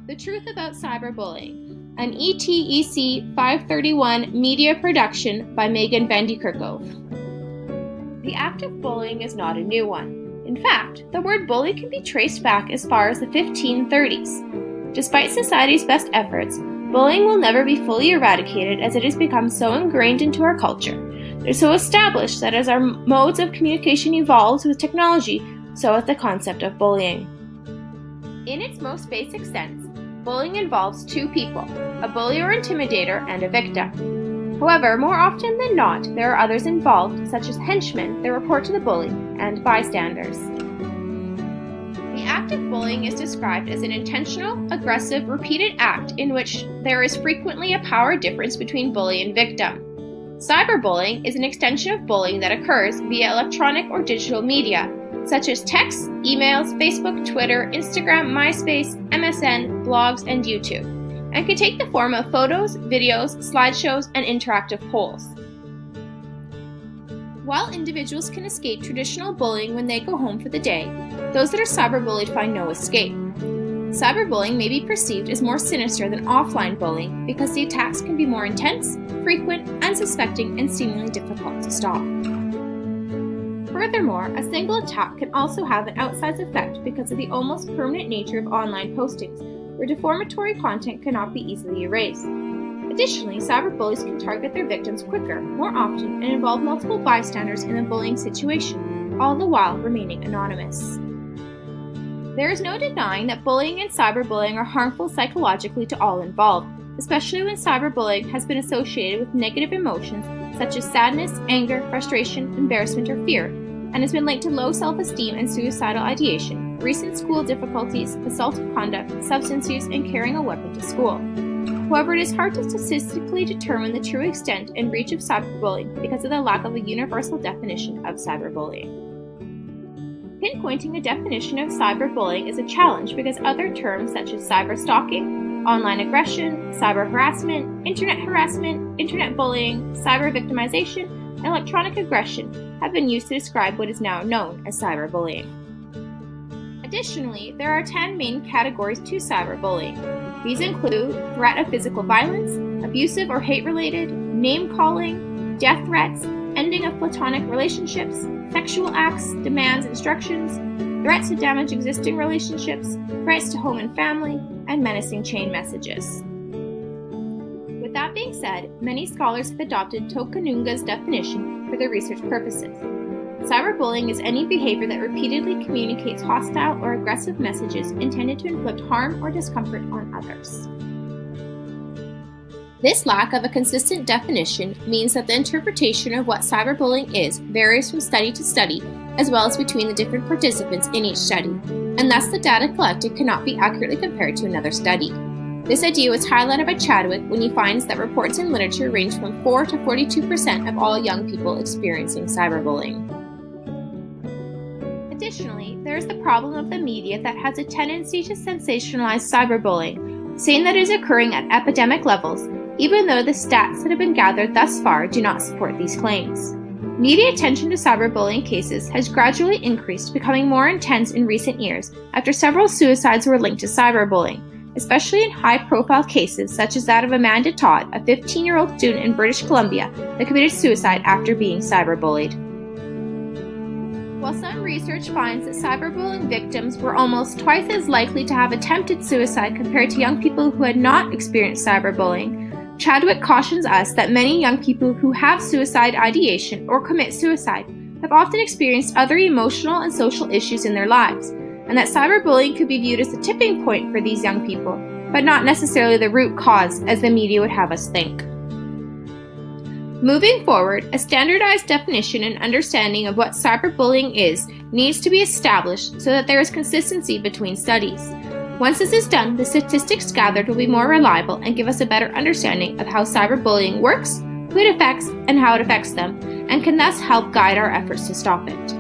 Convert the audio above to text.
The Truth About Cyberbullying, an ETEC 531 media production by Megan Vandekerkove. The act of bullying is not a new one. In fact, the word bully can be traced back as far as the 1530s. Despite society's best efforts, bullying will never be fully eradicated as it has become so ingrained into our culture. They're so established that as our modes of communication evolves with technology, so has the concept of bullying. In its most basic sense, bullying involves two people, a bully or intimidator and a victim. However, more often than not, there are others involved, such as henchmen that report to the bully and bystanders. The act of bullying is described as an intentional, aggressive, repeated act in which there is frequently a power difference between bully and victim. Cyberbullying is an extension of bullying that occurs via electronic or digital media, such as texts, emails, Facebook, Twitter, Instagram, MySpace, MSN, blogs, and YouTube, and can take the form of photos, videos, slideshows, and interactive polls. While individuals can escape traditional bullying when they go home for the day, those that are cyberbullied find no escape. Cyberbullying may be perceived as more sinister than offline bullying because the attacks can be more intense, frequent, unsuspecting, and seemingly difficult to stop. Furthermore, a single attack can also have an outsized effect because of the almost permanent nature of online postings, where defamatory content cannot be easily erased. Additionally, cyberbullies can target their victims quicker, more often, and involve multiple bystanders in a bullying situation, all the while remaining anonymous. There is no denying that bullying and cyberbullying are harmful psychologically to all involved, especially when cyberbullying has been associated with negative emotions such as sadness, anger, frustration, embarrassment, or fear, and has been linked to low self-esteem and suicidal ideation, recent school difficulties, assaultive conduct, substance use, and carrying a weapon to school. However, it is hard to statistically determine the true extent and reach of cyberbullying because of the lack of a universal definition of cyberbullying. Pinpointing a definition of cyberbullying is a challenge because other terms such as cyberstalking, online aggression, cyber harassment, internet bullying, cyber victimization, and electronic aggression have been used to describe what is now known as cyberbullying. Additionally, there are 10 main categories to cyberbullying. These include threat of physical violence, abusive or hate-related, name-calling, death threats, ending of platonic relationships, sexual acts, demands, instructions, threats to damage existing relationships, threats to home and family, and menacing chain messages. With that being said, many scholars have adopted Tokununga's definition for their research purposes. Cyberbullying is any behavior that repeatedly communicates hostile or aggressive messages intended to inflict harm or discomfort on others. This lack of a consistent definition means that the interpretation of what cyberbullying is varies from study to study, as well as between the different participants in each study, and thus the data collected cannot be accurately compared to another study. This idea was highlighted by Chadwick when he finds that reports in literature range from 4 to 42% of all young people experiencing cyberbullying. Additionally, there is the problem of the media that has a tendency to sensationalize cyberbullying, saying that it is occurring at epidemic levels, even though the stats that have been gathered thus far do not support these claims. Media attention to cyberbullying cases has gradually increased, becoming more intense in recent years after several suicides were linked to cyberbullying, especially in high-profile cases such as that of Amanda Todd, a 15-year-old student in British Columbia that committed suicide after being cyberbullied. While some research finds that cyberbullying victims were almost twice as likely to have attempted suicide compared to young people who had not experienced cyberbullying, Chadwick cautions us that many young people who have suicide ideation or commit suicide have often experienced other emotional and social issues in their lives, and that cyberbullying could be viewed as the tipping point for these young people, but not necessarily the root cause as the media would have us think. Moving forward, a standardized definition and understanding of what cyberbullying is needs to be established so that there is consistency between studies. Once this is done, the statistics gathered will be more reliable and give us a better understanding of how cyberbullying works, who it affects, and how it affects them, and can thus help guide our efforts to stop it.